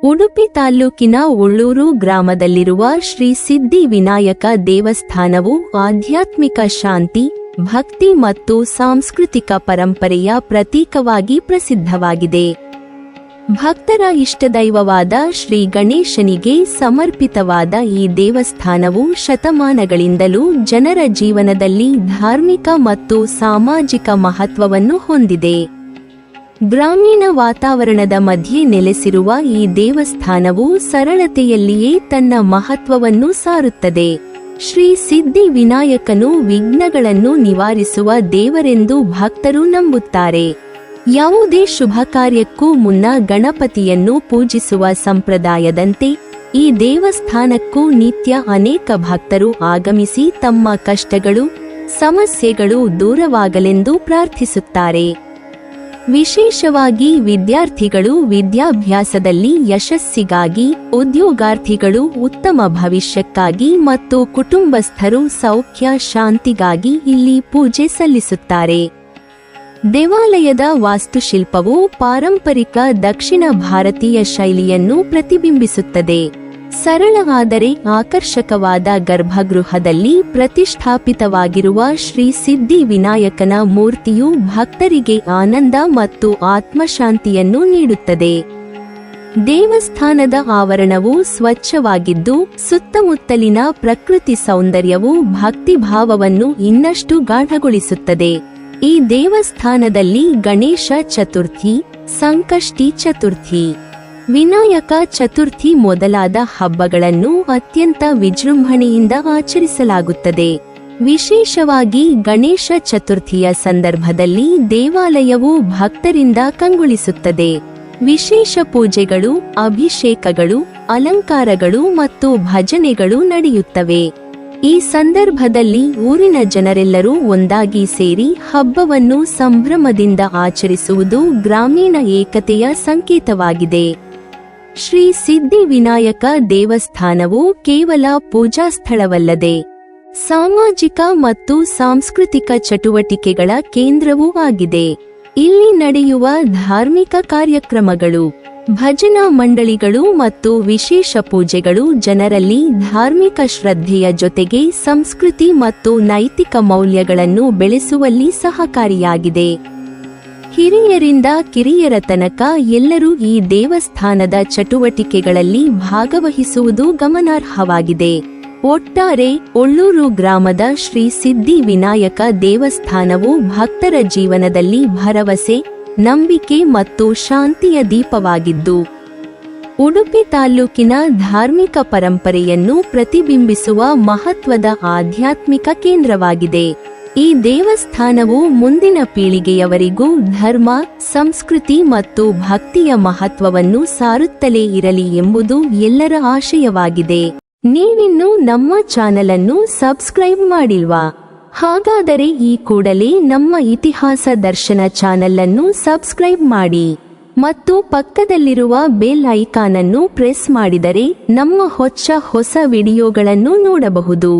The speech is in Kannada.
ಉಡುಪಿ ತಾಲ್ಲೂಕಿನ ಉಳ್ಳೂರು ಗ್ರಾಮದಲ್ಲಿರುವ ಶ್ರೀ ಸಿದ್ಧಿ ವಿನಾಯಕ ದೇವಸ್ಥಾನವು ಆಧ್ಯಾತ್ಮಿಕ ಶಾಂತಿ, ಭಕ್ತಿ ಮತ್ತು ಸಾಂಸ್ಕೃತಿಕ ಪರಂಪರೆಯ ಪ್ರತೀಕವಾಗಿ ಪ್ರಸಿದ್ಧವಾಗಿದೆ. ಭಕ್ತರ ಇಷ್ಟದೈವವಾದ ಶ್ರೀ ಗಣೇಶನಿಗೆ ಸಮರ್ಪಿತವಾದ ಈ ದೇವಸ್ಥಾನವು ಶತಮಾನಗಳಿಂದಲೂ ಜನರ ಜೀವನದಲ್ಲಿ ಧಾರ್ಮಿಕ ಮತ್ತು ಸಾಮಾಜಿಕ ಮಹತ್ವವನ್ನು ಹೊಂದಿದೆ. ಗ್ರಾಮೀಣ ವಾತಾವರಣದ ಮಧ್ಯೆ ನೆಲೆಸಿರುವ ಈ ದೇವಸ್ಥಾನವು ಸರಳತೆಯಲ್ಲಿಯೇ ತನ್ನ ಮಹತ್ವವನ್ನು ಸಾರುತ್ತದೆ. ಶ್ರೀ ಸಿದ್ಧಿ ವಿನಾಯಕನು ವಿಘ್ನಗಳನ್ನು ನಿವಾರಿಸುವ ದೇವರೆಂದು ಭಕ್ತರು ನಂಬುತ್ತಾರೆ. ಯಾವುದೇ ಶುಭ ಕಾರ್ಯಕ್ಕೂ ಮುನ್ನ ಗಣಪತಿಯನ್ನು ಪೂಜಿಸುವ ಸಂಪ್ರದಾಯದಂತೆ ಈ ದೇವಸ್ಥಾನಕ್ಕೂ ನಿತ್ಯ ಅನೇಕ ಭಕ್ತರು ಆಗಮಿಸಿ ತಮ್ಮ ಕಷ್ಟಗಳು, ಸಮಸ್ಯೆಗಳು ದೂರವಾಗಲೆಂದು ಪ್ರಾರ್ಥಿಸುತ್ತಾರೆ. ವಿಶೇಷವಾಗಿ ವಿದ್ಯಾರ್ಥಿಗಳು ವಿದ್ಯಾಭ್ಯಾಸದಲ್ಲಿ ಯಶಸ್ಸಿಗಾಗಿ, ಉದ್ಯೋಗಾರ್ಥಿಗಳು ಉತ್ತಮ ಭವಿಷ್ಯಕ್ಕಾಗಿ ಮತ್ತು ಕುಟುಂಬಸ್ಥರು ಸೌಖ್ಯ ಶಾಂತಿಗಾಗಿ ಇಲ್ಲಿ ಪೂಜೆ ಸಲ್ಲಿಸುತ್ತಾರೆ. ದೇವಾಲಯದ ವಾಸ್ತುಶಿಲ್ಪವು ಪಾರಂಪರಿಕ ದಕ್ಷಿಣ ಭಾರತೀಯ ಶೈಲಿಯನ್ನು ಪ್ರತಿಬಿಂಬಿಸುತ್ತದೆ. ಸರಳ ಆದರೆ ಆಕರ್ಷಕವಾದ ಗರ್ಭಗೃಹದಲ್ಲಿ ಪ್ರತಿಷ್ಠಾಪಿತವಾಗಿರುವ ಶ್ರೀ ಸಿದ್ಧಿ ವಿನಾಯಕನ ಮೂರ್ತಿಯು ಭಕ್ತರಿಗೆ ಆನಂದ ಮತ್ತು ಆತ್ಮಶಾಂತಿಯನ್ನು ನೀಡುತ್ತದೆ. ದೇವಸ್ಥಾನದ ಆವರಣವು ಸ್ವಚ್ಛವಾಗಿದ್ದು, ಸುತ್ತಮುತ್ತಲಿನ ಪ್ರಕೃತಿ ಸೌಂದರ್ಯವು ಭಕ್ತಿಭಾವವನ್ನು ಇನ್ನಷ್ಟು ಗಾಢಗೊಳಿಸುತ್ತದೆ. ಈ ದೇವಸ್ಥಾನದಲ್ಲಿ ಗಣೇಶ ಚತುರ್ಥಿ, ಸಂಕಷ್ಟಿ ಚತುರ್ಥಿ, ವಿನಾಯಕ ಚತುರ್ಥಿ ಮೊದಲಾದ ಹಬ್ಬಗಳನ್ನು ಅತ್ಯಂತ ವಿಜೃಂಭಣೆಯಿಂದ ಆಚರಿಸಲಾಗುತ್ತದೆ. ವಿಶೇಷವಾಗಿ ಗಣೇಶ ಚತುರ್ಥಿಯ ಸಂದರ್ಭದಲ್ಲಿ ದೇವಾಲಯವು ಭಕ್ತರಿಂದ ಕಂಗೊಳಿಸುತ್ತದೆ. ವಿಶೇಷ ಪೂಜೆಗಳು, ಅಭಿಷೇಕಗಳು, ಅಲಂಕಾರಗಳು ಮತ್ತು ಭಜನೆಗಳು ನಡೆಯುತ್ತವೆ. ಈ ಸಂದರ್ಭದಲ್ಲಿ ಊರಿನ ಜನರೆಲ್ಲರೂ ಒಂದಾಗಿ ಸೇರಿ ಹಬ್ಬವನ್ನು ಸಂಭ್ರಮದಿಂದ ಆಚರಿಸುವುದು ಗ್ರಾಮೀಣ ಏಕತೆಯ ಸಂಕೇತವಾಗಿದೆ. ಶ್ರೀ ಸಿದ್ಧಿ ವಿನಾಯಕ ದೇವಸ್ಥಾನವು ಕೇವಲ ಪೂಜಾ ಸ್ಥಳವಲ್ಲದೆ ಸಾಮಾಜಿಕ ಮತ್ತು ಸಾಂಸ್ಕೃತಿಕ ಚಟುವಟಿಕೆಗಳ ಕೇಂದ್ರವೂ ಆಗಿದೆ. ಇಲ್ಲಿ ನಡೆಯುವ ಧಾರ್ಮಿಕ ಕಾರ್ಯಕ್ರಮಗಳು, ಭಜನಾ ಮಂಡಳಿಗಳು ಮತ್ತು ವಿಶೇಷ ಪೂಜೆಗಳು ಜನರಲ್ಲಿ ಧಾರ್ಮಿಕ ಶ್ರದ್ಧೆಯ ಜೊತೆಗೆ ಸಂಸ್ಕೃತಿ ಮತ್ತು ನೈತಿಕ ಮೌಲ್ಯಗಳನ್ನು ಬೆಳೆಸುವಲ್ಲಿ ಸಹಕಾರಿಯಾಗಿದೆ. ಹಿರಿಯರಿಂದ ಕಿರಿಯರ ತನಕ ಎಲ್ಲರೂ ಈ ದೇವಸ್ಥಾನದ ಚಟುವಟಿಕೆಗಳಲ್ಲಿ ಭಾಗವಹಿಸುವುದು ಗಮನಾರ್ಹವಾಗಿದೆ. ಒಟ್ಟಾರೆ ಉಳ್ಳೂರು ಗ್ರಾಮದ ಶ್ರೀ ಸಿದ್ಧಿ ವಿನಾಯಕ ದೇವಸ್ಥಾನವು ಭಕ್ತರ ಜೀವನದಲ್ಲಿ ಭರವಸೆ, ನಂಬಿಕೆ ಮತ್ತು ಶಾಂತಿಯ ದೀಪವಾಗಿದ್ದು, ಉಡುಪಿ ತಾಲ್ಲೂಕಿನ ಧಾರ್ಮಿಕ ಪರಂಪರೆಯನ್ನು ಪ್ರತಿಬಿಂಬಿಸುವ ಮಹತ್ವದ ಆಧ್ಯಾತ್ಮಿಕ ಕೇಂದ್ರವಾಗಿದೆ. ಈ ದೇವಸ್ಥಾನವು ಮುಂದಿನ ಪೀಳಿಗೆಯವರಿಗೂ ಧರ್ಮ, ಸಂಸ್ಕೃತಿ ಮತ್ತು ಭಕ್ತಿಯ ಮಹತ್ವವನ್ನು ಸಾರುತ್ತಲೇ ಇರಲಿ ಎಂಬುದು ಎಲ್ಲರ ಆಶಯವಾಗಿದೆ. ನೀವಿನ್ನೂ ನಮ್ಮ ಚಾನೆಲ್ ಅನ್ನು ಸಬ್ಸ್ಕ್ರೈಬ್ ಮಾಡಿಲ್ವಾ? ಹಾಗಾದರೆ ಈ ಕೂಡಲೇ ನಮ್ಮ ಇತಿಹಾಸ ದರ್ಶನ ಚಾನೆಲ್ ಅನ್ನು ಸಬ್ಸ್ಕ್ರೈಬ್ ಮಾಡಿ ಮತ್ತು ಪಕ್ಕದಲ್ಲಿರುವ ಬೆಲ್ ಐಕಾನ್ ಅನ್ನು ಪ್ರೆಸ್ ಮಾಡಿದರೆ ನಮ್ಮ ಹೊಸ ವಿಡಿಯೋಗಳನ್ನು ನೋಡಬಹುದು.